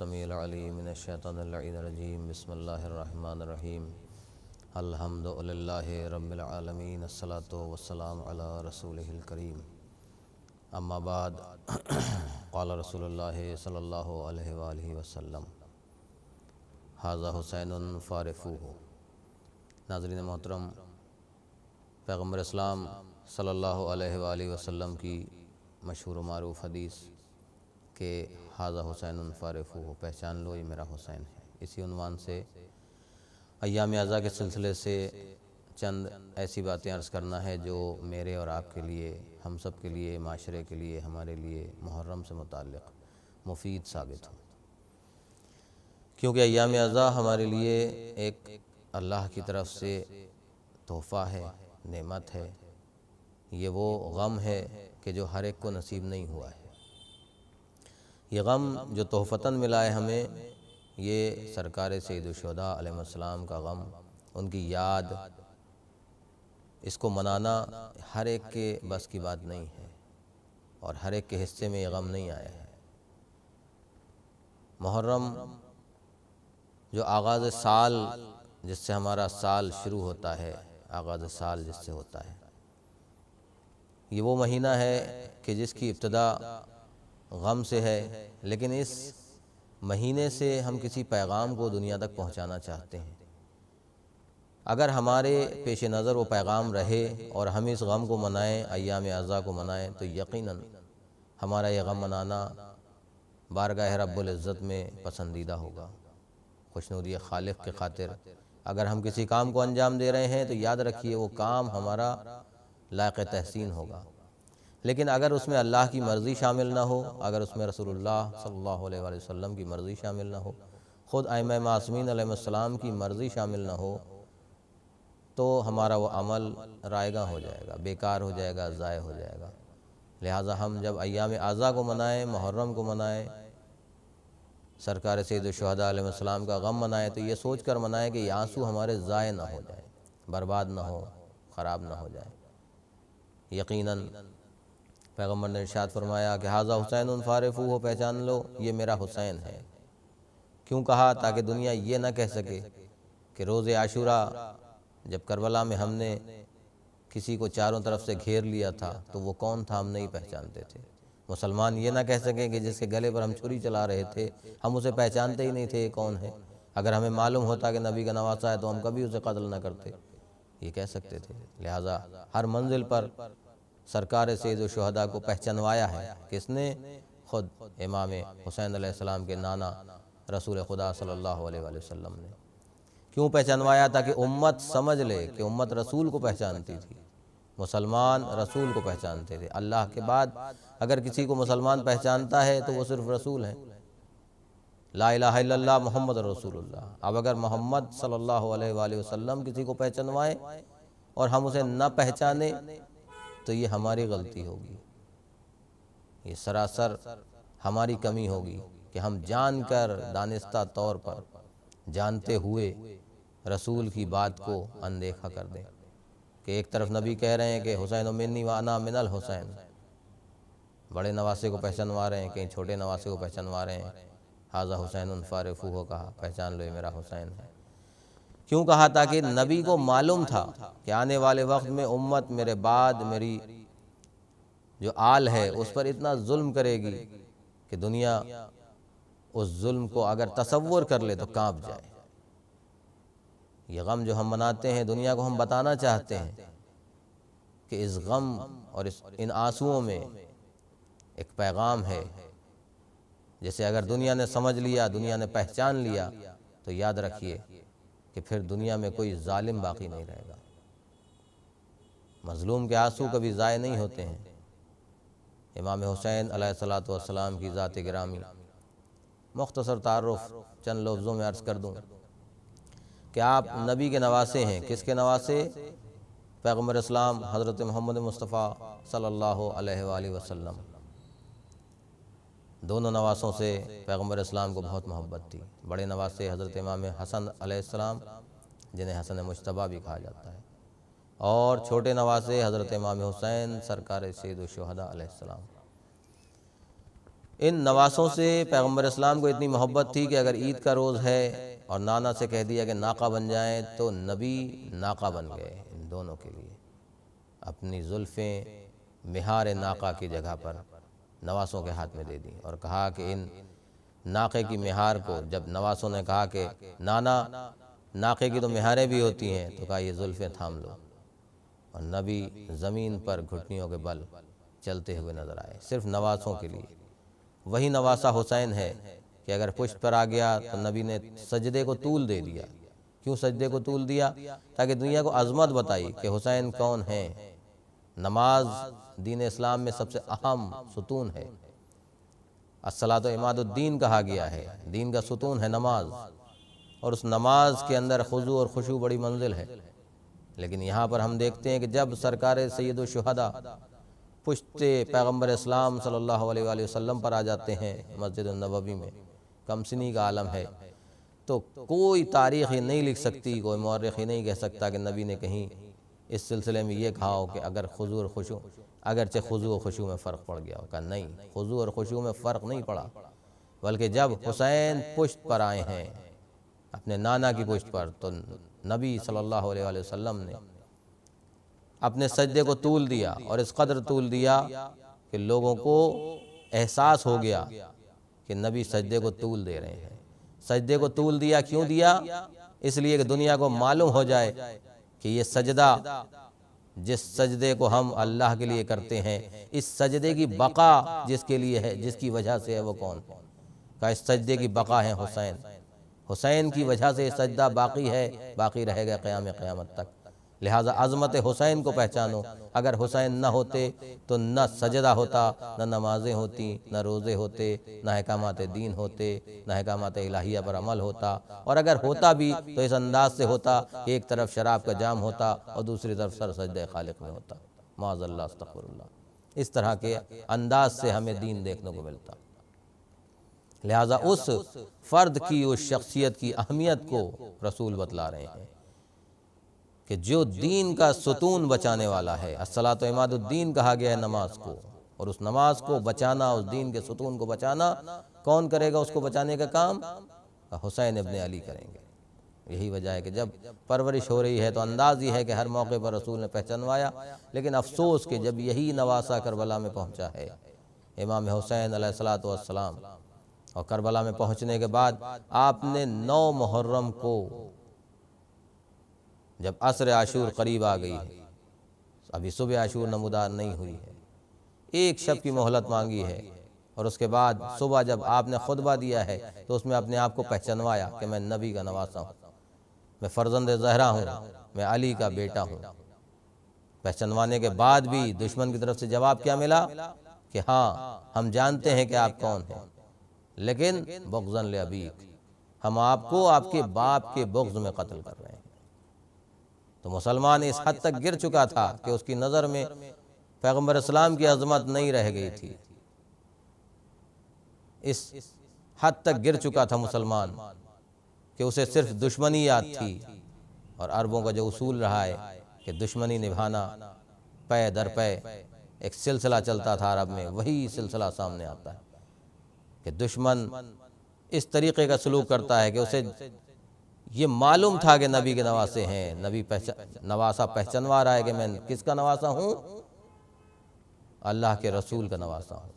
السمیع العلیم من الشیطان اللعین الرجیم بسم اللہ الرحمن الرحیم الحمد للہ رب العالمین الصلاۃ والسلام علی رسولہ الکریم اما بعد قال رسول اللہ صلی اللہ علیہ وآلہ وسلم ھذا حسین فارفوہ۔ ناظرین محترم، پیغمبر اسلام صلی اللہ علیہ وآلہ وسلم کی مشہور و معروف حدیث کہ ھذا حسین فارفوہ، پہچان لو یہ میرا حسین ہے، اسی عنوان سے ایام اعزاء کے سلسلے سے چند ایسی باتیں عرض کرنا ہے جو میرے اور آپ کے لیے، ہم سب کے لیے، معاشرے کے لیے، ہمارے لیے محرم سے متعلق مفید ثابت ہو، کیونکہ ایام اعزاء ہمارے لیے ایک اللہ کی طرف سے تحفہ ہے، نعمت ہے، یہ وہ غم ہے کہ جو ہر ایک کو نصیب نہیں ہوا ہے۔ یہ غم جو تحفتاً ملا ہے ہمیں، یہ سرکار سید الشہداء علیہ السلام کا غم، ان کی یاد، اس کو منانا ہر ایک کے بس کی بات نہیں ہے اور ہر ایک کے حصے میں یہ غم نہیں آیا ہے۔ محرم جو آغاز سال، جس سے ہمارا سال شروع ہوتا ہے، آغاز سال جس سے ہوتا ہے، یہ وہ مہینہ ہے کہ جس کی ابتدا غم سے ہے، لیکن اس مہینے سے ہم کسی پیغام کو دنیا تک پہنچانا چاہتے ہیں۔ اگر ہمارے پیش نظر وہ پیغام رہے اور ہم اس غم کو منائیں، ایام اعزاء کو منائیں، تو یقیناً ہمارا یہ غم منانا بارگاہ رب العزت میں پسندیدہ ہوگا، خوشنودی خالق کے خاطر۔ اگر ہم کسی کام کو انجام دے رہے ہیں تو یاد رکھیے وہ کام ہمارا لائق تحسین ہوگا، لیکن اگر اس میں اللہ کی مرضی شامل نہ ہو، اگر اس میں رسول اللہ صلی اللہ علیہ وآلہ وسلم کی مرضی شامل نہ ہو، خود ائمہ معصومین علیہ السلام کی مرضی شامل نہ ہو، تو ہمارا وہ عمل رائگاں ہو جائے گا، بیکار ہو جائے گا، ضائع ہو جائے گا۔ لہٰذا ہم جب ایام اعزاء کو منائیں، محرم کو منائیں، سرکار سید الشہداء علیہ السلام کا غم منائیں، تو یہ سوچ کر منائیں کہ یہ آنسو ہمارے ضائع نہ ہو جائیں، برباد نہ ہو، خراب نہ ہو جائیں۔ یقیناً پیغمبر نے ارشاد فرمایا کہ ھذا حسین فارفوہ، پہچان لو یہ میرا حسین ہے۔ کیوں کہا؟ تاکہ دنیا یہ نہ کہہ سکے کہ روز عاشوراء جب کربلا میں ہم نے کسی کو چاروں طرف سے گھیر لیا تھا تو وہ کون تھا، ہم نہیں پہچانتے تھے۔ مسلمان یہ نہ کہہ سکیں کہ جس کے گلے پر ہم چھری چلا رہے تھے ہم اسے پہچانتے ہی نہیں تھے یہ کون ہے، اگر ہمیں معلوم ہوتا کہ نبی کا نواسہ ہے تو ہم کبھی اسے قتل نہ کرتے، یہ کہہ سکتے تھے۔ لہٰذا ہر منزل پر سرکار سید الشہداء کو پہچانوایا ہے، کس نے؟ خود امام حسین علیہ السلام کے نانا رسول خدا صلی اللہ علیہ وآلہ وسلم نے۔ کیوں پہچانوایا؟ تاکہ امت سمجھ لے کہ امت رسول کو پہچانتی تھی، مسلمان رسول کو پہچانتے تھے۔ اللہ کے بعد اگر کسی کو مسلمان پہچانتا ہے تو وہ صرف رسول ہیں، لا الہ الا اللہ محمد رسول اللہ۔ اب اگر محمد صلی اللہ علیہ وآلہ وسلم کسی کو پہچانوائیں اور ہم اسے نہ پہچانیں تو یہ ہماری غلطی ہوگی، یہ سراسر ہماری کمی ہوگی کہ ہم جان کر، دانستہ طور پر، جانتے ہوئے رسول کی بات کو اندیکھا کر دیں کہ ایک طرف نبی کہہ رہے ہیں کہ حسین منی وانا من الحسین، بڑے نواسے کو پہچانوا رہے ہیں، کہیں چھوٹے نواسے کو پہچانوا رہے ہیں، ھذا حسین فارفوہ کہا، پہچان لو یہ میرا حسین ہے۔ کیوں کہا؟ تاکہ نبی کو معلوم تھا کہ آنے والے وقت میں امت میرے بعد میری جو آل ہے اس پر اتنا ظلم کرے گی کہ دنیا اس ظلم کو اگر تصور کر لے تو کانپ جائے۔ یہ غم جو ہم مناتے ہیں، دنیا کو ہم بتانا چاہتے ہیں کہ اس غم اور ان آنسوؤں میں ایک پیغام ہے، جسے اگر دنیا نے سمجھ لیا، دنیا نے پہچان لیا، تو یاد رکھیے کہ پھر دنیا میں کوئی ظالم باقی نہیں رہے گا۔ مظلوم کے آنسو کبھی ضائع نہیں ہوتے ہیں۔ امام حسین علیہ السلام کی ذات گرامی، مختصر تعارف چند لفظوں میں عرض کر دوں کہ آپ نبی کے نواسے ہیں۔ کس کے نواسے؟ پیغمبر اسلام حضرت محمد مصطفیٰ صلی اللہ علیہ وآلہ وسلم۔ دونوں نواسوں سے پیغمبر اسلام کو بہت محبت تھی۔ بڑے نواسے حضرت امام حسن علیہ السلام، جنہیں حسن مجتبیٰ بھی کہا جاتا ہے، اور چھوٹے نواسے حضرت امام حسین سرکار سید الشہداء علیہ السلام۔ ان نواسوں سے پیغمبر اسلام کو اتنی محبت تھی کہ اگر عید کا روز ہے اور نانا سے کہہ دیا کہ ناقہ بن جائیں تو نبی ناقہ بن گئے ان دونوں کے لیے، اپنی زلفیں مہار ناقہ کی جگہ پر نواسوں کے ہاتھ میں دے دیں اور کہا کہ ان ناقے کی مہار کو، جب نواسوں نے کہا کہ نانا ناقے کی تو مہاریں بھی ہوتی ہیں، تو کہا یہ زلفیں تھام لو، اور نبی زمین پر گھٹنیوں کے بل چلتے ہوئے نظر آئے صرف نواسوں کے لیے۔ وہی نواسہ حسین ہے کہ اگر پشت پر آ گیا تو نبی نے سجدے کو طول دے دیا۔ کیوں سجدے کو طول دیا؟ تاکہ دنیا کو عظمت بتائی کہ حسین کون ہیں۔ نماز دین اسلام میں سب سے اہم ستون ہے، الصلاۃ عماد الدین کہا گیا ہے، دین کا ستون ہے نماز، اور اس نماز کے اندر خضوع اور خشوع بڑی منزل ہے۔ لیکن یہاں پر ہم دیکھتے ہیں کہ جب سرکار سید الشہداء پشت پیغمبر اسلام صلی اللہ علیہ وآلہ وسلم پر آ جاتے ہیں مسجد النبوی میں، کم سنی کا عالم ہے، تو کوئی تاریخ یہ نہیں لکھ سکتی، کوئی مورخ یہ نہیں کہہ سکتا کہ نبی نے کہیں اس سلسلے میں یہ کہا ہو کہ اگر خضوع اور خشوع، اگرچہ خضوع و خشوع میں فرق پڑ گیا ہو، کہا نہیں، خضوع اور خشوع میں فرق نہیں پڑا، بلکہ جب حسین پشت پر آئے ہیں اپنے نانا کی پشت پر، تو نبی صلی اللہ علیہ وآلہ وسلم نے اپنے سجدے کو طول دیا، اور اس قدر طول دیا کہ لوگوں کو احساس ہو گیا کہ نبی سجدے کو طول دے رہے ہیں۔ سجدے کو طول دیا کیوں دیا؟ اس لیے کہ دنیا کو معلوم ہو جائے کہ یہ سجدہ، جس سجدے کو ہم اللہ کے لیے کرتے ہیں، اس سجدے کی بقا جس کے لیے ہے، جس کی وجہ سے ہے، وہ کون ہے؟ کہ اس سجدے کی بقا ہے حسین، حسین کی وجہ سے یہ سجدہ باقی ہے، باقی رہے گا قیامت تک۔ لہٰذا عظمت حسین کو پہچانو، اگر حسین نہ ہوتے تو نہ سجدہ ہوتا، نہ نمازیں ہوتی، نہ روزے ہوتے، نہ احکامات دین ہوتے، نہ احکامات الہیہ پر عمل ہوتا، اور اگر ہوتا بھی تو اس انداز سے ہوتا کہ ایک طرف شراب کا جام ہوتا اور دوسری طرف سر سجدہ خالق میں ہوتا، معاذ اللہ، استغفر اللہ۔ اس طرح کے انداز سے ہمیں دین دیکھنے کو ملتا۔ لہٰذا اس فرد کی، اس شخصیت کی اہمیت کو رسول بتلا رہے ہیں کہ جو دین کا ستون بچانے والا ہے، الصلاۃ عماد الدین کہا گیا ہے نماز کو، اور اس نماز کو بچانا، اس دین کے ستون کو بچانا، کون کرے گا اس کو بچانے کا کام؟ حسین ابن علی کریں گے۔ یہی وجہ ہے کہ جب پرورش ہو رہی ہے تو انداز یہ ہے کہ ہر موقع پر رسول نے پہچانوایا، لیکن افسوس کہ جب یہی نواسہ کربلا میں پہنچا ہے، امام حسین علیہ الصلاۃ والسلام، اور کربلا میں پہنچنے کے بعد آپ نے 9 محرم کو، جب عصر عاشور قریب آ گئی ہے، ابھی صبح عاشور نمودار نہیں ہوئی ہے، ایک شب کی مہلت مانگی ہے، اور اس کے بعد صبح جب آپ نے خطبہ دیا ہے تو اس میں اپنے آپ کو پہچانوایا کہ میں نبی کا نواسہ ہوں، میں فرزند زہرا ہوں، میں علی کا بیٹا ہوں۔ پہچانوانے کے بعد بھی دشمن کی طرف سے جواب کیا ملا کہ ہاں ہم جانتے ہیں کہ آپ کون ہیں، لیکن بغضاً لابیک، ہم آپ کو آپ کے باپ کے بغض میں قتل کر رہے ہیں۔ تو مسلمان اس حد تک گر چکا تھا کہ اس کی نظر میں پیغمبر اسلام کی عظمت نہیں رہ گئی تھی، اس حد تک گر چکا تھا مسلمان کہ اسے صرف دشمنی یاد تھی، اور عربوں کا جو اصول رہا ہے کہ دشمنی نبھانا پے در پے، ایک سلسلہ چلتا تھا عرب میں، وہی سلسلہ سامنے آتا ہے کہ دشمن اس طریقے کا سلوک کرتا ہے کہ اسے یہ معلوم تھا کہ نبی کے نواسے ہیں، نبی نواسہ پہچانوا رہا ہے کہ میں کس کا نواسہ ہوں؟ اللہ کے رسول کا نواسہ ہوں،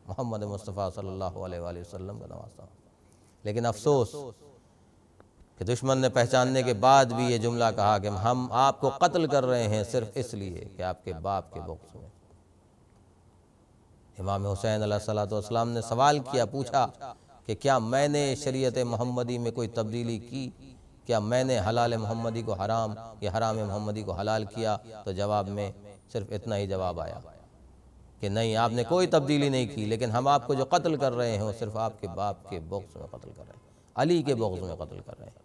محمد مصطفیٰ صلی اللہ علیہ وآلہ وسلم کا نواسہ ہوں۔ لیکن افسوس کہ دشمن نے پہچاننے کے بعد بھی یہ جملہ کہا کہ ہم آپ کو قتل کر رہے ہیں صرف اس لیے کہ آپ کے باپ کے بغض میں۔ امام حسین علیہ السلام نے سوال کیا، پوچھا کہ کیا میں نے شریعت محمدی میں کوئی تبدیلی کی؟ کیا میں نے حلال محمدی کو حرام یا حرام محمدی کو حلال کیا؟ تو جواب میں صرف اتنا ہی جواب آیا کہ نہیں، آپ نے کوئی تبدیلی نہیں کی، لیکن ہم آپ کو جو قتل کر رہے ہیں وہ صرف آپ کے باپ کے بغض میں قتل کر رہے ہیں، علی کے بغض میں قتل کر رہے ہیں۔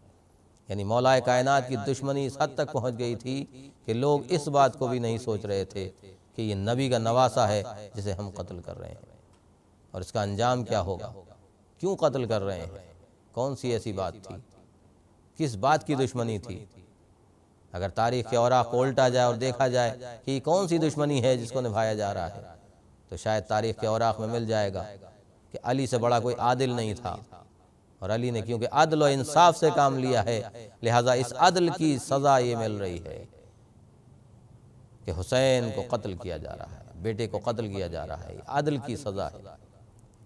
یعنی مولا کائنات کی دشمنی اس حد تک پہنچ گئی تھی کہ لوگ اس بات کو بھی نہیں سوچ رہے تھے کہ یہ نبی کا نواسہ ہے جسے ہم قتل کر رہے ہیں، اور اس کا انجام کیا ہوگا، کیوں قتل کر رہے ہیں، کون سی ایسی بات تھی، کس بات کی دشمنی تھی۔ اگر تاریخ کے اوراق کو الٹا جائے اور دیکھا جائے کہ یہ کون سی دشمنی ہے جس کو نبھایا جا رہا ہے، تو شاید تاریخ کے اوراق میں مل جائے گا کہ علی سے بڑا کوئی عادل نہیں تھا، اور علی نے کیونکہ عدل و انصاف سے کام لیا ہے لہٰذا اس عدل کی سزا یہ مل رہی ہے کہ حسین کو قتل کیا جا رہا ہے، بیٹے کو قتل کیا جا رہا ہے، عدل کی سزا ہے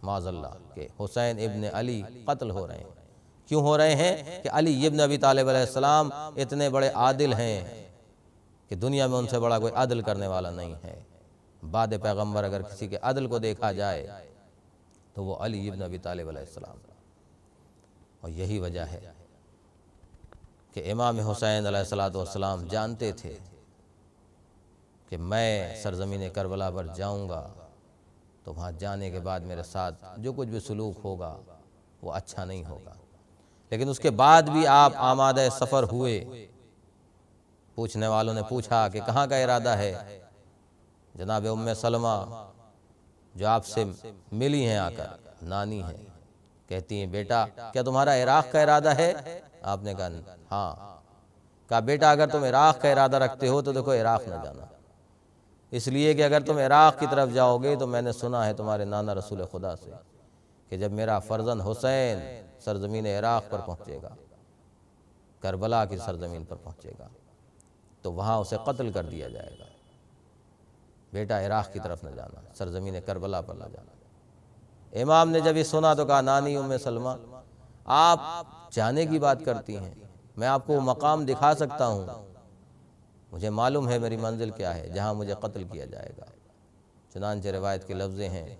معاذ اللہ کہ حسین ابن علی قتل ہو رہے ہیں۔ کیوں ہو رہے ہیں؟ کہ علی ابن ابی طالب علیہ السلام اتنے بڑے عادل ہیں کہ دنیا میں ان سے بڑا کوئی عدل کرنے والا نہیں ہے۔ بعد پیغمبر اگر کسی کے عدل کو دیکھا جائے تو وہ علی ابن ابی طالب علیہ السلام، اور یہی وجہ ہے کہ امام حسین علیہ السلام جانتے تھے کہ میں سرزمین کربلا پر جاؤں گا تو وہاں جانے کے بعد میرے ساتھ جو کچھ بھی سلوک ہوگا وہ اچھا نہیں ہوگا، لیکن اس کے بعد بھی آپ آمادہ سفر ہوئے۔ پوچھنے والوں نے پوچھا کہ کہاں کا ارادہ ہے؟ جناب ام سلمہ جو آپ سے ملی ہیں آ کر، نانی ہیں، کہتی ہیں بیٹا کیا تمہارا عراق کا ارادہ ہے؟ آپ نے کہا ہاں۔ کہا بیٹا اگر تم عراق کا ارادہ رکھتے ہو تو دیکھو عراق نہ جانا، اس لیے کہ اگر تم عراق کی طرف جاؤ گے تو میں نے سنا ہے تمہارے نانا رسول خدا سے کہ جب میرا فرزند حسین سرزمین عراق پر پہنچے گا، کربلا کی سرزمین پر پہنچے گا تو وہاں اسے قتل کر دیا جائے گا۔ بیٹا عراق کی طرف نہ جانا، سرزمین کربلا پر نہ جانا۔ امام نے جب یہ سنا تو کہا نانی ام سلمہ آپ جانے کی بات کرتی ہیں، میں آپ کو وہ مقام دکھا سکتا ہوں، مجھے معلوم ہے میری منزل کیا ہے جہاں مجھے قتل کیا جائے گا۔ چنانچہ روایت کے لفظ ہیں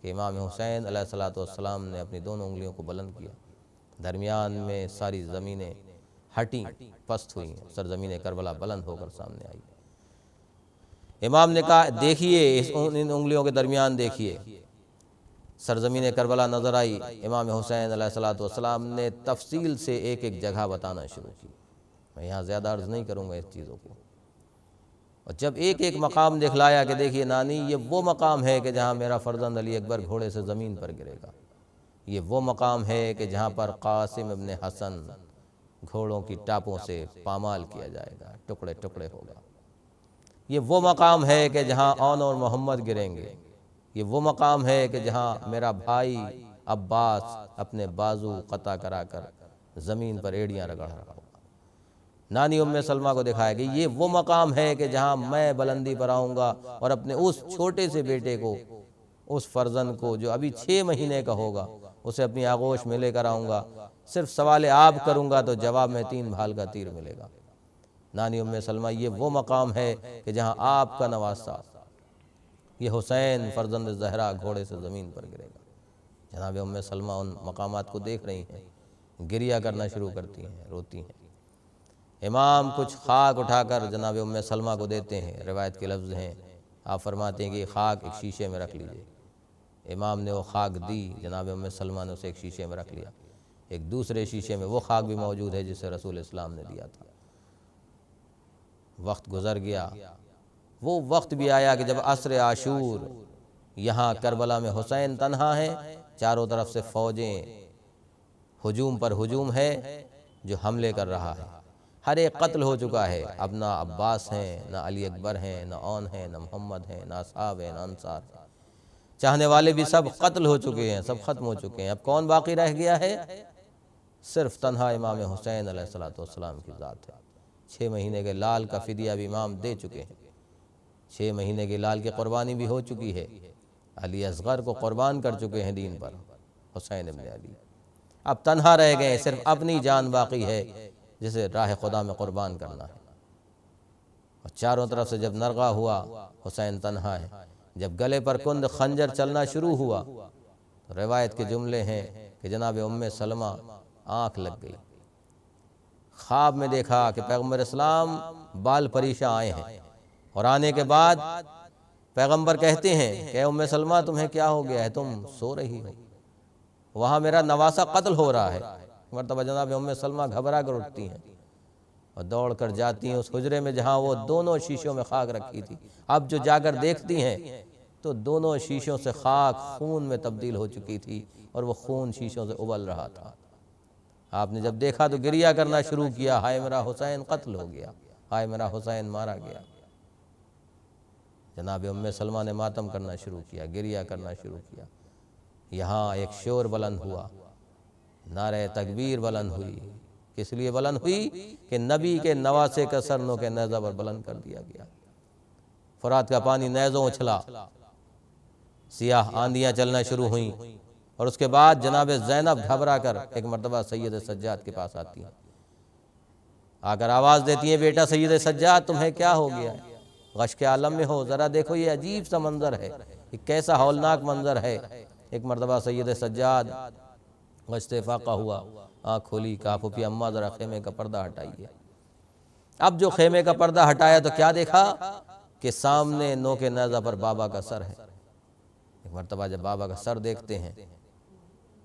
کہ امام حسین علیہ السلام نے اپنی دونوں انگلیوں کو بلند کیا، درمیان میں ساری زمینیں ہٹیں، پست ہوئیں، سرزمین کربلا بلند ہو کر سامنے آئی۔ امام نے کہا دیکھیے ان انگلیوں کے درمیان دیکھیے، سرزمین کربلا نظر آئی۔ امام حسین علیہ السلام نے تفصیل سے ایک ایک جگہ بتانا شروع کی، میں یہاں زیادہ عرض نہیں کروں گا اس چیزوں کو۔ اور جب ایک ایک مقام دکھلایا کہ دیکھیے نانی یہ وہ مقام ہے کہ جہاں میرا فرزند علی اکبر گھوڑے سے زمین پر گرے گا، یہ وہ مقام ہے کہ جہاں پر قاسم ابن حسن گھوڑوں کی ٹاپوں سے پامال کیا جائے گا، ٹکڑے ٹکڑے ہوگا، یہ وہ مقام ہے کہ جہاں اون اور محمد گریں گے، یہ وہ مقام ہے کہ جہاں میرا بھائی عباس اپنے بازو قطع کرا کر زمین پر ایڑیاں رگڑ رہا ہوگا۔ نانی ام سلمہ کو دکھایا کہ یہ وہ مقام ہے کہ جہاں میں بلندی پر آؤں گا اور اپنے اس چھوٹے سے بیٹے کو، اس فرزند کو جو ابھی 6 مہینے کا ہوگا، اسے اپنی آغوش میں لے کر آؤں گا، صرف سوال آب کروں گا تو جواب میں 3 بھال کا تیر ملے گا۔ نانی ام سلمہ یہ وہ مقام ہے کہ جہاں آپ کا نواسہ یہ حسین فرزند زہرا گھوڑے سے زمین پر گرے گا۔ جناب ام سلمہ ان مقامات کو دیکھ رہی ہیں، گریہ کرنا شروع کرتی ہیں، روتی ہیں۔ امام کچھ خاک اٹھا کر جناب ام سلمہ کو دیتے ہیں، روایت کے لفظ ہیں، آپ فرماتے ہیں کہ یہ خاک ایک شیشے میں رکھ لیجئے۔ امام نے وہ خاک دی، جناب ام سلمہ نے اسے ایک شیشے میں رکھ لیا۔ ایک دوسرے شیشے میں وہ خاک بھی موجود ہے جسے رسول اسلام نے دیا تھا۔ وقت گزر گیا، وہ وقت بھی آیا کہ جب عصر عاشور یہاں کربلا میں حسین تنہا ہے، چاروں طرف سے فوجیں ہجوم پر ہجوم ہے جو حملے کر رہا ہے، ہر ایک قتل ہو چکا ہے، اب نہ عباس ہیں، نہ علی اکبر ہیں، نہ اون ہیں، نہ محمد ہیں، نہ اصحاب ہیں، نہ انصار ہیں، چاہنے والے بھی سب قتل ہو چکے ہیں، سب ختم ہو چکے ہیں۔ اب کون باقی رہ گیا ہے؟ صرف تنہا امام حسین علیہ السلام کی ذات ہے۔ 6 مہینے کے لال کا فدیہ بھی امام دے چکے ہیں، 6 مہینے کے لال کی قربانی بھی ہو چکی ہے، علی اصغر کو قربان کر چکے ہیں دین پر، حسین ابن علی۔ اب تنہا رہ گئے، صرف اپنی جان باقی ہے جسے راہ خدا میں قربان کرنا ہے۔ اور چاروں طرف سے جب نرغہ ہوا حسین تنہا ہے، جب گلے پر کند خنجر چلنا شروع ہوا تو روایت کے جملے ہیں کہ جناب ام سلمہ آنکھ لگ گئی، خواب میں دیکھا کہ پیغمبر اسلام بال پریشاں آئے ہیں، اور آنے کے بعد پیغمبر کہتے ہیں کہ اے ام سلمہ تمہیں کیا ہو گیا ہے، تم سو رہی ہو، وہاں میرا نواسہ قتل ہو رہا ہے۔ مرتبہ جناب ام سلمہ گھبرا کر اٹھتی ہیں اور دوڑ کر جاتی ہیں اس حجرے میں جہاں وہ دونوں شیشوں میں خاک رکھی تھی۔ اب جو جا کر دیکھتی ہیں تو دونوں شیشوں سے خاک خون میں تبدیل ہو چکی تھی اور وہ خون شیشوں سے ابل رہا تھا۔ آپ نے جب دیکھا تو گریہ کرنا شروع کیا، ہائے میرا حسین قتل ہو گیا، ہائے میرا حسین مارا گیا۔ جناب ام سلمہ نے ماتم کرنا شروع کیا، گریہ کرنا شروع کیا۔ یہاں ایک شور بلند ہوا، نعرہ تکبیر بلند ہوئی۔ کس لیے بلند ہوئی؟ کہ نبی کے نواسے کا سر نو کے نیزہ پر بلند کر دیا گیا۔ فرات کا پانی نیزوں اچھلا، سیاہ آندیاں چلنا شروع ہوئیں، اور اس کے بعد جناب زینب گھبرا کر ایک مرتبہ سید سجاد کے پاس آتی ہیں، آ کر آواز دیتی ہیں، بیٹا سید سجاد تمہیں کیا ہو گیا ہے؟ غش کے عالم میں ہو، ذرا دیکھو یہ عجیب سا منظر ہے، یہ کیسا ہولناک منظر ہے۔ ایک مرتبہ سید سجاد غش سے فاقہ ہوا، آنکھ کھولی، کہا پھوپھی اماں ذرا خیمے کا پردہ ہٹائیے۔ اب جو خیمے کا پردہ ہٹایا تو کیا دیکھا کہ سامنے نو کے نیزہ پر بابا کا سر ہے۔ ایک مرتبہ جب بابا کا سر دیکھتے ہیں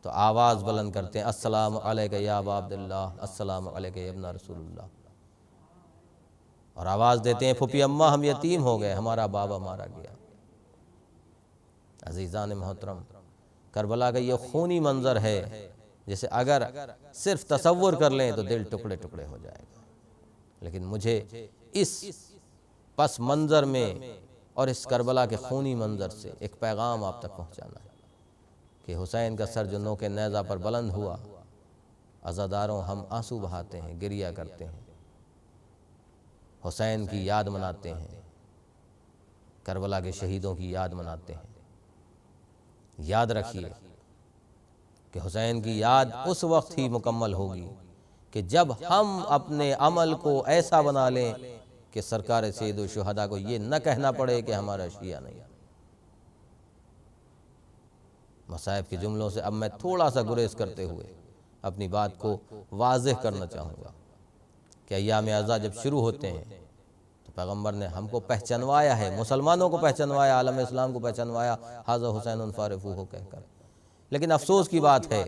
تو آواز بلند کرتے ہیں، السلام علیکہ یا ابا عبداللہ، السلام علیکہ یا ابن رسول اللہ، اور آواز دیتے ہیں، پھوپھی اماں ہم یتیم ہو گئے، ہمارا بابا مارا گیا۔ عزیزان محترم، کربلا کا یہ خونی منظر ہے جسے اگر صرف تصور کر لیں تو دل ٹکڑے ٹکڑے ہو جائے گا، لیکن مجھے اس پس منظر میں اور اس کربلا کے خونی منظر سے ایک پیغام آپ تک پہنچانا ہے کہ حسین کا سر جو نو کے نیزہ پر بلند ہوا، عزاداروں ہم آنسو بہاتے ہیں، گریہ کرتے ہیں، حسین کی یاد مناتے ہیں، کربلا کے شہیدوں کی یاد مناتے ہیں۔ یاد رکھیے کہ حسین کی یاد اس وقت ہی مکمل ہوگی کہ جب ہم اپنے عمل کو ایسا بنا لیں کہ سرکار سید الشہداء کو یہ نہ کہنا پڑے کہ ہمارا شیعہ نہیں۔ مصائب کے جملوں سے اب میں تھوڑا سا گریز کرتے ہوئے اپنی بات کو واضح کرنا چاہوں گا کہ ایام عزا جب شروع ہوتے ہیں تو پیغمبر نے ہم کو پہچنوایا ہے، مسلمانوں کو پہچنوایا، عالم اسلام کو پہچنوایا، ھذا حسین فارفوہ کہہ کر۔ لیکن افسوس کی بات ہے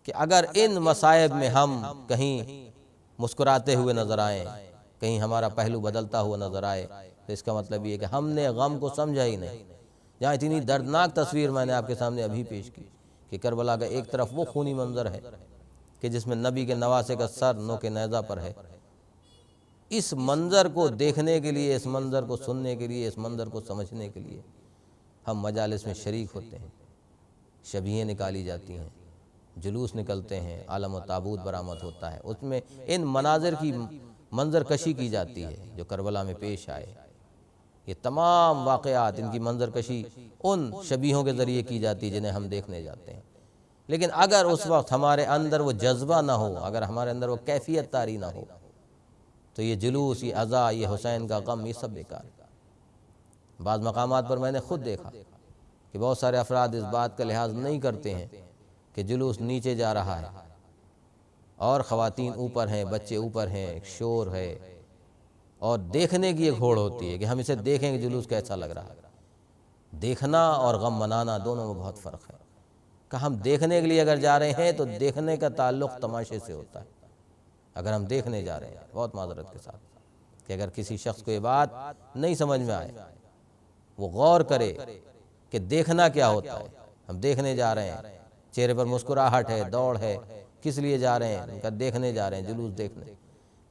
کہ اگر ان مصائب میں ہم کہیں مسکراتے ہوئے نظر آئیں، کہیں ہمارا پہلو بدلتا ہوا نظر آئے، تو اس کا مطلب یہ ہے کہ ہم نے غم کو سمجھا ہی نہیں۔ جہاں اتنی دردناک تصویر میں نے آپ کے سامنے ابھی پیش کی کہ کربلا کا ایک طرف وہ خونی منظر ہے کہ جس میں نبی کے نواسے کا سر نو کے نیزہ پر ہے، اس منظر کو دیکھنے کے لیے، اس منظر کو سننے کے لیے، اس منظر کو سمجھنے کے لیے ہم مجالس میں شریک ہوتے ہیں، شبیہیں نکالی جاتی ہیں، جلوس نکلتے ہیں، عالم و تابوت برآمد ہوتا ہے، اس میں ان مناظر کی منظر کشی کی جاتی ہے جو کربلا میں پیش آئے۔ یہ تمام واقعات، ان کی منظر کشی ان شبیہوں کے ذریعے کی جاتی جنہیں ہم دیکھنے جاتے ہیں۔ لیکن اگر اس وقت ہمارے اندر وہ جذبہ نہ ہو، اگر ہمارے اندر وہ کیفیت طاری نہ ہو، تو یہ جلوس، یہ عزا، یہ حسین کا غم، یہ سب بیکار ہے۔ بعض مقامات پر میں نے خود دیکھا کہ بہت سارے افراد اس بات کا لحاظ نہیں کرتے ہیں کہ جلوس نیچے جا رہا ہے اور خواتین اوپر ہیں، بچے اوپر ہیں، ایک شور ہے، اور دیکھنے کی ایک ہوڑ ہوتی ہے کہ ہم اسے دیکھیں کہ جلوس کیسا لگ رہا ہے۔ دیکھنا اور غم منانا دونوں میں بہت فرق ہے کہ ہم دیکھنے کے لیے اگر جا رہے ہیں تو دیکھنے کا تعلق تماشے سے ہوتا ہے۔ اگر ہم دیکھنے جا رہے ہیں، بہت معذرت کے ساتھ، کہ اگر کسی شخص کو یہ بات نہیں سمجھ میں آئے، وہ غور کرے کہ دیکھنا کیا ہوتا ہے۔ ہم دیکھنے جا رہے ہیں، چہرے پر مسکراہٹ ہے، دوڑ ہے، کس لیے جا رہے ہیں؟ کہ دیکھنے جا رہے ہیں، جلوس دیکھنے،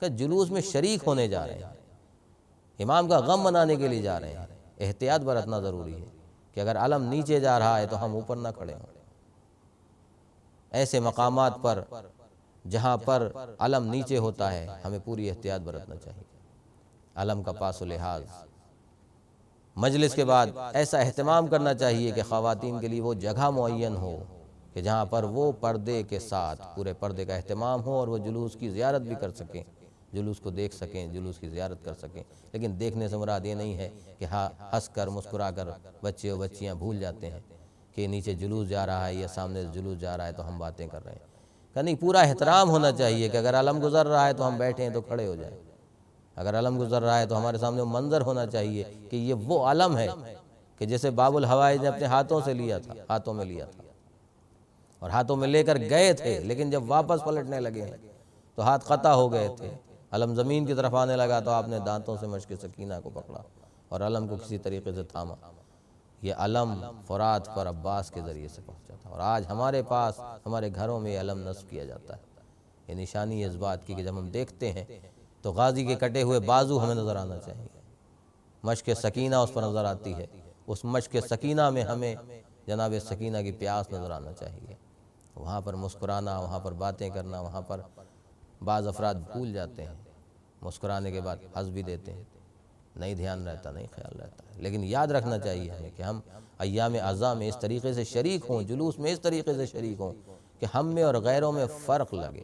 کہ جلوس میں شریک ہونے جا رہے ہیں، امام کا غم منانے کے لیے جا رہے ہیں۔ احتیاط برتنا ضروری ہے کہ اگر علم نیچے جا رہا ہے تو ہم اوپر نہ کھڑے ہوں۔ ایسے مقامات پر جہاں پر علم نیچے ہوتا ہے ہمیں پوری احتیاط برتنا چاہیے، علم کا پاس و لحاظ۔ مجلس کے بعد ایسا اہتمام کرنا چاہیے کہ خواتین کے لیے وہ جگہ معین ہو کہ جہاں پر وہ پردے کے ساتھ پورے پردے کا اہتمام ہو اور وہ جلوس کی زیارت بھی کر سکیں، جلوس کو دیکھ سکیں، جلوس کی زیارت کر سکیں۔ لیکن دیکھنے سے مراد یہ نہیں ہے کہ ہنس کر مسکرا کر بچے و بچیاں بھول جاتے ہیں کہ نیچے جلوس جا رہا ہے یا سامنے جلوس جا رہا ہے تو ہم باتیں کر رہے ہیں۔ کہ نہیں، پورا احترام ہونا چاہیے کہ اگر علم گزر رہا ہے تو ہم بیٹھیں تو کھڑے ہو جائیں، اگر علم گزر رہا ہے تو ہمارے سامنے وہ منظر ہونا چاہیے کہ یہ وہ علم ہے کہ جسے باب الحوائج نے اپنے ہاتھوں سے لیا تھا، ہاتھوں میں لیا تھا اور ہاتھوں میں لے کر گئے تھے، لیکن جب واپس پلٹنے لگے ہیں تو ہاتھ قطع ہو گئے تھے۔ علم زمین کی طرف آنے لگا تو آپ نے دانتوں سے مشک سکینہ کو پکڑا اور علم کو کسی طریقے سے تھاما۔ یہ علم فرات پر عباس کے ذریعے سے پہنچا تھا، اور آج ہمارے پاس ہمارے گھروں میں یہ علم نصب کیا جاتا ہے۔ یہ نشانی ہے اس بات کی کہ جب ہم دیکھتے ہیں تو غازی کے کٹے ہوئے بازو ہمیں نظر آنا چاہیے، مشک سکینہ اس پر نظر آتی ہے، اس مشک سکینہ میں ہمیں جناب سکینہ کی پیاس نظر آنا چاہیے۔ وہاں پر مسکرانا، وہاں پر باتیں کرنا، وہاں پر بعض افراد بھول جاتے ہیں، مسکرانے کے بعد ہنس بھی دیتے ہیں، نہیں دھیان رہتا، نہیں خیال رہتا ہے۔ لیکن یاد رکھنا چاہیے ہمیں کہ ہم ایام اعضاء میں اس طریقے سے شریک ہوں، جلوس میں اس طریقے سے شریک ہوں کہ ہم میں اور غیروں میں فرق لگے،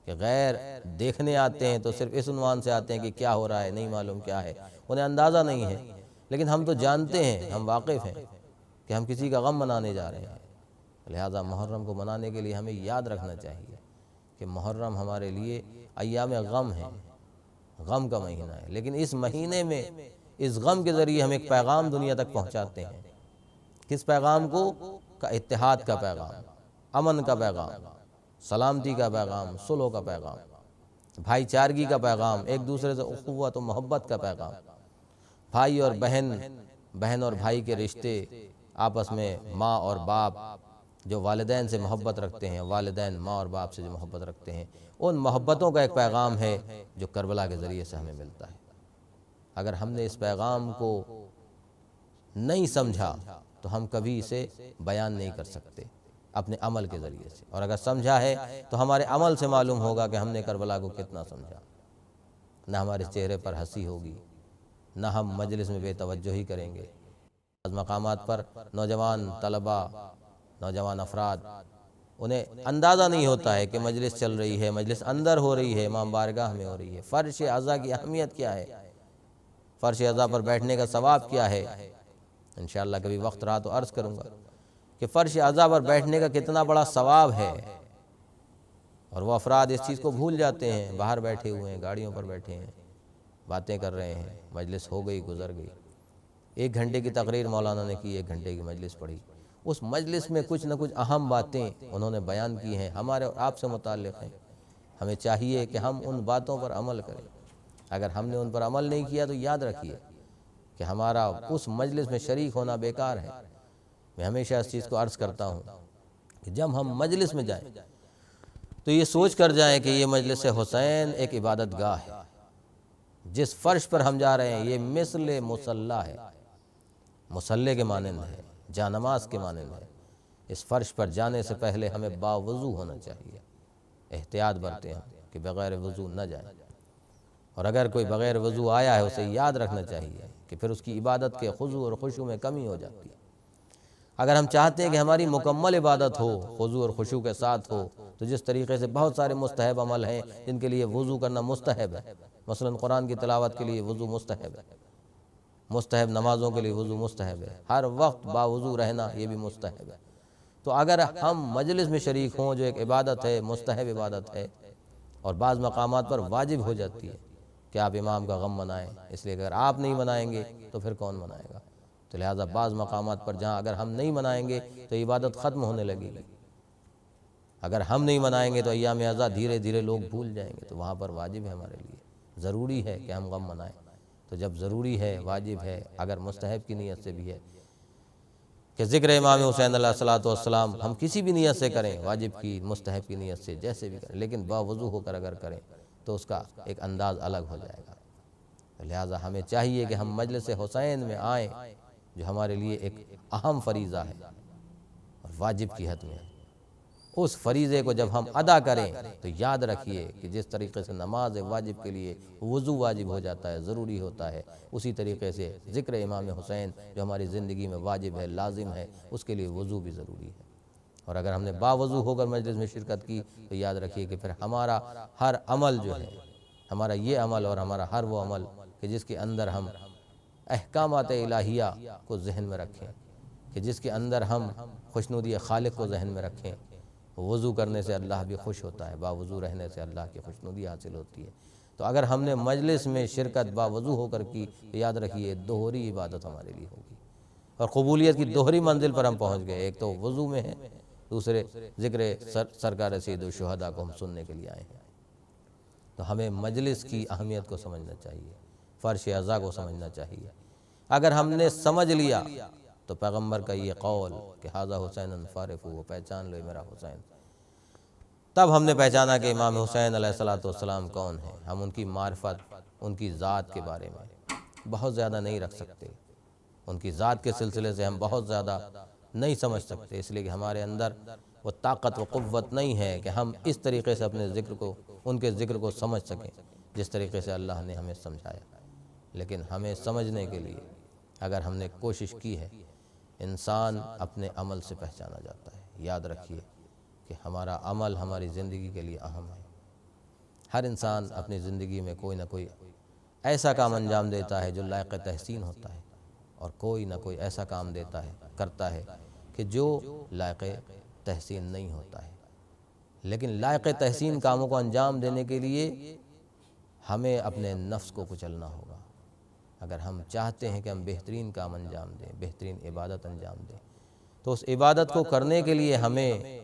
کہ غیر دیکھنے آتے ہیں تو صرف اس عنوان سے آتے ہیں کہ کیا ہو رہا ہے، نہیں معلوم کیا ہے، انہیں اندازہ نہیں ہے، لیکن ہم تو جانتے ہیں، ہم واقف ہیں کہ ہم کسی کا غم منانے جا رہے ہیں۔ لہذا محرم کو منانے کے لیے ہمیں یاد رکھنا چاہیے کہ محرم ہمارے لیے ایام غم ہے، غم کا مہینہ ہے، لیکن اس مہینے میں اس غم کے ذریعے ہم ایک پیغام دنیا تک پہنچاتے ہیں۔ کس پیغام کو؟ کا اتحاد کا پیغام، امن کا پیغام، سلامتی کا پیغام، صلح کا پیغام، بھائی چارگی کا پیغام، ایک دوسرے سے اخوت و محبت کا پیغام، بھائی اور بہن، بہن اور بھائی کے رشتے، آپس میں ماں اور باپ جو والدین سے محبت رکھتے ہیں، والدین ماں اور باپ سے جو محبت رکھتے ہیں، ان محبتوں کا ایک پیغام ہے جو کربلا کے ذریعے سے ہمیں ملتا ہے۔ اگر ہم نے اس پیغام کو نہیں سمجھا تو ہم کبھی اسے بیان نہیں کر سکتے اپنے عمل کے ذریعے سے، اور اگر سمجھا ہے تو ہمارے عمل سے معلوم ہوگا کہ ہم نے کربلا کو کتنا سمجھا۔ نہ ہمارے چہرے پر ہنسی ہوگی، نہ ہم مجلس میں بے توجہی کریں گے۔ بعض مقامات پر نوجوان طلبہ، نوجوان افراد، انہیں اندازہ نہیں ہوتا ہے کہ مجلس چل رہی ہے، مجلس اندر ہو رہی ہے، امام بارگاہ میں ہو رہی ہے۔ فرش اعضاء کی اہمیت کیا ہے، فرش اعضاء پر بیٹھنے کا ثواب کیا ہے، انشاءاللہ کبھی وقت رہا تو عرض کروں گا کہ فرش اعضاء پر بیٹھنے کا کتنا بڑا ثواب ہے، اور وہ افراد اس چیز کو بھول جاتے ہیں، باہر بیٹھے ہوئے ہیں، گاڑیوں پر بیٹھے ہیں، باتیں کر رہے ہیں، مجلس ہو گئی، گزر گئی۔ 1 گھنٹے کی تقریر مولانا نے کی، 1 گھنٹے کی مجلس پڑھی، اس مجلس میں کچھ نہ کچھ اہم باتیں انہوں نے بیان کی ہیں، ہمارے اور آپ سے متعلق ہیں۔ ہمیں چاہیے کہ ہم ان باتوں پر عمل کریں۔ اگر ہم نے ان پر عمل نہیں کیا تو یاد رکھیے کہ ہمارا اس مجلس میں شریک ہونا بیکار ہے۔ میں ہمیشہ اس چیز کو عرض کرتا ہوں کہ جب ہم مجلس میں جائیں تو یہ سوچ کر جائیں کہ یہ مجلس حسین ایک عبادت گاہ ہے، جس فرش پر ہم جا رہے ہیں یہ مثل مصلی ہے، مصلی کے مانند ہے، جانماز کے مانند ہے۔ اس فرش پر جانے سے پہلے ہمیں باوضو ہونا چاہیے، احتیاط برتیں ہم کہ بغیر وضو نہ جائیں، اور اگر کوئی بغیر وضو آیا ہے اسے یاد رکھنا چاہیے کہ پھر اس کی عبادت کے خضوع اور خشوع میں کمی ہو جاتی ہے۔ اگر ہم چاہتے ہیں کہ ہماری مکمل عبادت ہو، خضوع اور خشوع کے ساتھ ہو، تو جس طریقے سے بہت سارے مستحب عمل ہیں جن کے لیے وضو کرنا مستحب ہے، مثلا قرآن کی تلاوت کے لیے وضو مستحب ہے، مستحب نمازوں کے لیے وضو مستحب ہے، ہر وقت باوضو رہنا یہ بھی مستحب ہے۔ تو اگر ہم مجلس میں شریک ہوں جو ایک عبادت ہے، مستحب عبادت ہے، اور بعض مقامات پر واجب ہو جاتی ہے کہ آپ امام کا غم منائیں، اس لیے اگر آپ نہیں منائیں گے تو پھر کون منائے گا؟ تو لہٰذا بعض مقامات پر جہاں اگر ہم نہیں منائیں گے تو عبادت ختم ہونے لگے گی، اگر ہم نہیں منائیں گے تو ایام اعضاء دھیرے دھیرے لوگ بھول جائیں گے، تو وہاں پر واجب ہے ہمارے لیے، ضروری ہے کہ ہم غم منائیں۔ تو جب ضروری ہے، واجب ہے، اگر مستحب کی نیت سے بھی ہے کہ ذکر امام حسین علیہ السلام ہم کسی بھی نیت سے کریں، واجب کی، مستحب کی نیت سے، جیسے بھی کریں، لیکن باوضو ہو کر اگر کریں تو اس کا ایک انداز الگ ہو جائے گا۔ لہٰذا ہمیں چاہیے کہ ہم مجلس حسین میں آئیں، جو ہمارے لیے ایک اہم فریضہ ہے اور واجب کی حد میں ہے۔ اس فریضے کو جب ہم ادا کریں تو یاد رکھیے کہ جس طریقے سے نماز واجب کے لیے وضو واجب ہو جاتا ہے، ضروری ہوتا ہے، اسی طریقے سے ذکر امام حسین جو ہماری زندگی میں واجب ہے، لازم ہے، اس کے لیے وضو بھی ضروری ہے۔ اور اگر ہم نے باوضو ہو کر مجلس میں شرکت کی تو یاد رکھیے کہ پھر ہمارا ہر عمل جو ہے، ہمارا یہ عمل اور ہمارا ہر وہ عمل کہ جس کے اندر ہم احکامات الہیہ کو ذہن میں رکھیں، کہ جس کے اندر ہم خوشنودی خالق کو ذہن میں رکھیں، وضو کرنے سے اللہ بھی خوش ہوتا ہے، باوضو رہنے سے اللہ کی خوشنودی حاصل ہوتی ہے۔ تو اگر ہم نے مجلس میں شرکت باوضو ہو کر کی تو یاد رکھیے دوہری عبادت ہمارے لیے ہوگی، اور قبولیت کی دوہری منزل پر ہم پہنچ گئے، ایک تو وضو میں ہے، دوسرے ذکر سرکار سید الشہداء کو ہم سننے کے لیے آئے ہیں۔ تو ہمیں مجلس کی اہمیت کو سمجھنا چاہیے، فرش اعضاء کو سمجھنا چاہیے۔ اگر ہم نے سمجھ لیا تو پیغمبر کا یہ قول کہ ھذا حسین فارفوہ، پہچان لو میرا حسین، تب ہم نے پہچانا کہ امام حسین علیہ السلام کون ہیں۔ ہم ان کی معرفت، ان کی ذات کے بارے میں بہت زیادہ نہیں رکھ سکتے، ان کی ذات کے سلسلے سے ہم بہت زیادہ نہیں سمجھ سکتے، اس لیے کہ ہمارے اندر وہ طاقت و قوت نہیں ہے کہ ہم اس طریقے سے اپنے ذکر کو، ان کے ذکر کو سمجھ سکیں جس طریقے سے اللہ نے ہمیں سمجھایا۔ لیکن ہمیں سمجھنے کے لیے اگر ہم نے کوشش کی ہے، انسان اپنے عمل سے پہچانا جاتا ہے۔ یاد رکھیے کہ ہمارا عمل ہماری زندگی کے لیے اہم ہے۔ ہر انسان اپنی زندگی میں کوئی نہ کوئی ایسا کام انجام دیتا ہے جو لائق تحسین ہوتا ہے، اور کوئی نہ کوئی ایسا کام کرتا ہے کہ جو لائق تحسین نہیں ہوتا ہے۔ لیکن لائق تحسین کاموں کو انجام دینے کے لیے ہمیں اپنے نفس کو کچلنا ہوگا۔ اگر ہم چاہتے ہیں کہ ہم بہترین کام انجام دیں، بہترین عبادت انجام دیں، تو اس عبادت کو کرنے کے لیے ہمیں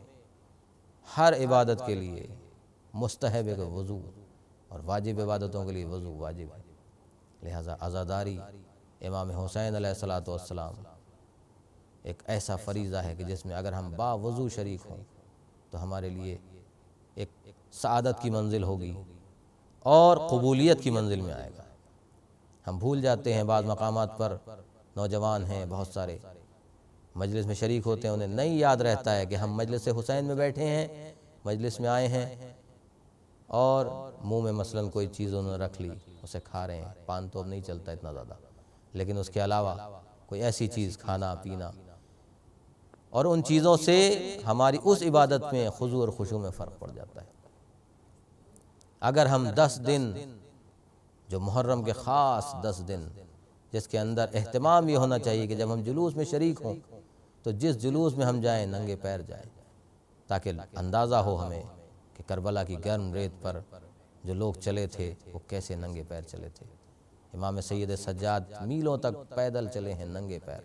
ہر عبادت کے لیے مستحب ہے وضو، اور واجب عبادتوں کے لیے وضو واجب ہے۔ لہذا عزاداری امام حسین علیہ السلام ایک ایسا فریضہ ہے کہ جس میں اگر ہم با وضو شریک ہوں تو ہمارے لیے ایک سعادت کی منزل ہوگی اور قبولیت کی منزل میں آئے گا۔ ہم بھول جاتے ہیں، بعض مقامات پر نوجوان ہیں بہت سارے مجلس میں شریک ہوتے ہیں، انہیں نہیں یاد رہتا ہے کہ ہم مجلس حسین میں بیٹھے ہیں، مجلس میں آئے ہیں، اور منہ میں مثلاً کوئی چیز انہوں نے رکھ لی، اسے کھا رہے ہیں۔ پان تو اب نہیں چلتا اتنا زیادہ، لیکن اس کے علاوہ کوئی ایسی چیز کھانا پینا، اور ان چیزوں سے ہماری اس عبادت میں خضوع اور خشوع میں فرق پڑ جاتا ہے۔ اگر ہم 10 دن جو محرم کے خاص 10 دن جس کے اندر اہتمام یہ ہونا چاہیے کہ جب ہم جلوس میں شریک ہوں تو جس جلوس میں ہم جائیں ننگے پیر جائیں، تاکہ اندازہ ہو ہمیں کہ کربلا کی گرم ریت پر جو لوگ چلے تھے وہ کیسے ننگے پیر چلے تھے۔ امام سید سجاد میلوں تک پیدل چلے ہیں ننگے پیر،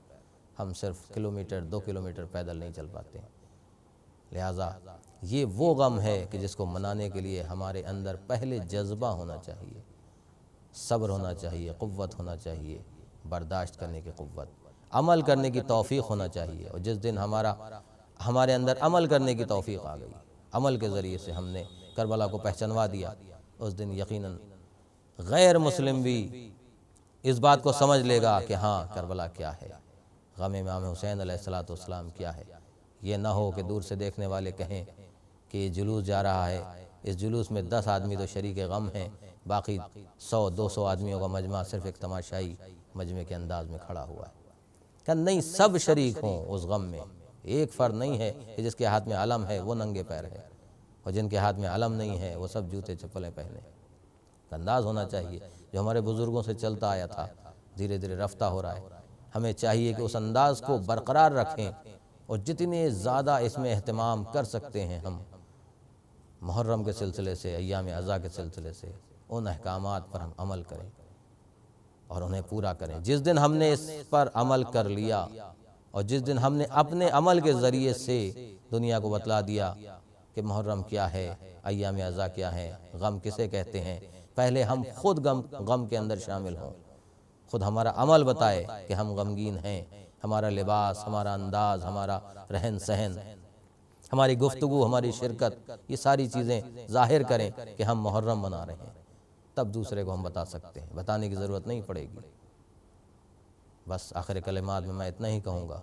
ہم صرف کلومیٹر 2 کلومیٹر پیدل نہیں چل پاتے ہیں۔ لہٰذا یہ وہ غم ہے کہ جس کو منانے کے لیے ہمارے اندر پہلے جذبہ ہونا چاہیے، صبر ہونا چاہیے، قوت ہونا چاہیے، برداشت کرنے کی قوت، عمل کرنے کی توفیق ہونا چاہیے۔ اور جس دن ہمارے اندر عمل کرنے کی توفیق آ گئی، عمل کے ذریعے سے ہم نے کربلا کو پہچانوا دیا، اس دن یقیناً غیر مسلم بھی اس بات کو سمجھ لے گا کہ ہاں کربلا کیا ہے، غم امام حسین علیہ السلام کیا ہے۔ یہ نہ ہو کہ دور سے دیکھنے والے کہیں کہ یہ جلوس جا رہا ہے، اس جلوس میں 10 آدمی تو شریک غم ہیں، باقی 100-200 آدمیوں کا مجمع صرف ایک تماشائی مجمع کے انداز میں کھڑا ہوا ہے۔ کہ نہیں، سب شریک ہوں اس غم میں۔ ایک فرد نہیں ہے کہ جس کے ہاتھ میں علم ہے وہ ننگے پیر ہے، اور جن کے ہاتھ میں علم نہیں ہے وہ سب جوتے چپلیں پہنے۔ انداز ہونا چاہیے جو ہمارے بزرگوں سے چلتا آیا تھا، دھیرے دھیرے رفتہ ہو رہا ہے۔ ہمیں چاہیے کہ اس انداز کو برقرار رکھیں، اور جتنے زیادہ اس میں اہتمام کر سکتے ہیں ہم محرم کے سلسلے سے، ایام عزا کے سلسلے سے، ان احکامات پر ہم عمل کریں اور انہیں پورا کریں۔ جس دن ہم نے اس پر عمل کر لیا، اور جس دن ہم نے اپنے عمل کے ذریعے سے دنیا کو بتلا دیا کہ محرم کیا ہے، ایام عزا کیا ہے، غم کسے کہتے ہیں، پہلے ہم خود غم کے اندر شامل ہوں، خود ہمارا عمل بتائے کہ ہم غمگین ہیں، ہمارا لباس، ہمارا انداز، ہمارا رہن سہن، ہماری گفتگو، ہماری شرکت، یہ ساری چیزیں ظاہر کریں کہ ہم محرم منا رہے ہیں، تب دوسرے کو ہم بتا سکتے ہیں، بتانے کی ضرورت نہیں پڑے گی۔ بس آخر کلمات میں اتنا ہی کہوں گا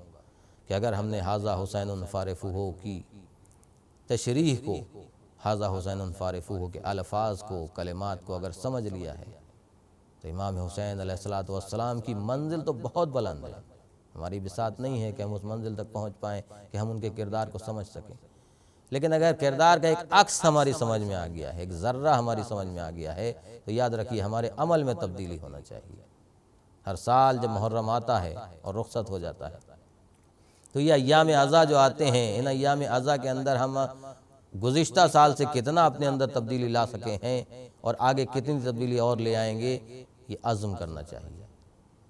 کہ اگر ہم نے ھذا حسین فارفوہ کی تشریح کو، ھذا حسین فارفوہ کے الفاظ کو، کلمات کو اگر سمجھ لیا ہے تو امام حسین علیہ السلام کی منزل تو بہت بلند ہے۔ ہماری بساط نہیں ہے کہ ہم اس منزل تک پہنچ پائیں کہ ہم ان کے کردار کو سمجھ سکیں، لیکن اگر کردار کا ایک عکس ہماری سمجھ میں آ گیا ہے، ایک ذرہ ہماری سمجھ میں آ گیا ہے، تو یاد رکھیے ہمارے عمل میں تبدیلی ہونا چاہیے۔ ہر سال جب محرم آتا ہے اور رخصت ہو جاتا ہے تو یہ ایام عزا جو آتے ہیں، ان ایام عزا کے اندر ہم گزشتہ سال سے کتنا اپنے اندر تبدیلی لا سکے ہیں اور آگے کتنی تبدیلی اور لے آئیں گے، یہ عزم کرنا چاہیے۔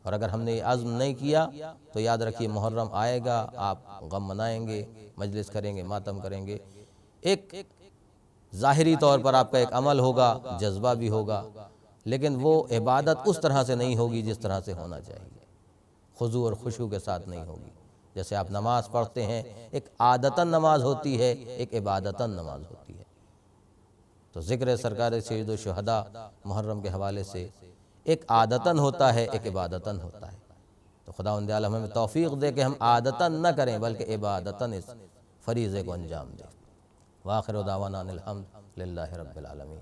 اور اگر ہم نے یہ عزم نہیں کیا تو یاد رکھیے محرم آئے گا، آپ غم منائیں گے، مجلس کریں گے، ماتم کریں گے، ایک ظاہری طور پر آپ کا ایک عمل ہوگا، جذبہ بھی ہوگا، لیکن وہ عبادت اس طرح سے نہیں ہوگی جس طرح سے ہونا چاہیے، خضوع اور خشوع کے ساتھ نہیں ہوگی۔ جیسے آپ نماز پڑھتے ہیں، ایک عادتاً نماز ہوتی ہے، ایک عبادتاً نماز ہوتی ہے۔ تو ذکر سرکار سید الشہداء محرم کے حوالے سے ایک عادتاً ہوتا ہے، ایک عبادتاً ہوتا ہے۔ تو خداوند عالم ہمیں توفیق دے کہ ہم عادتاً نہ کریں بلکہ عبادتاً اس فریضے کو انجام دیں۔ وآخر دعوانا ان الحمد للہ رب العالمین۔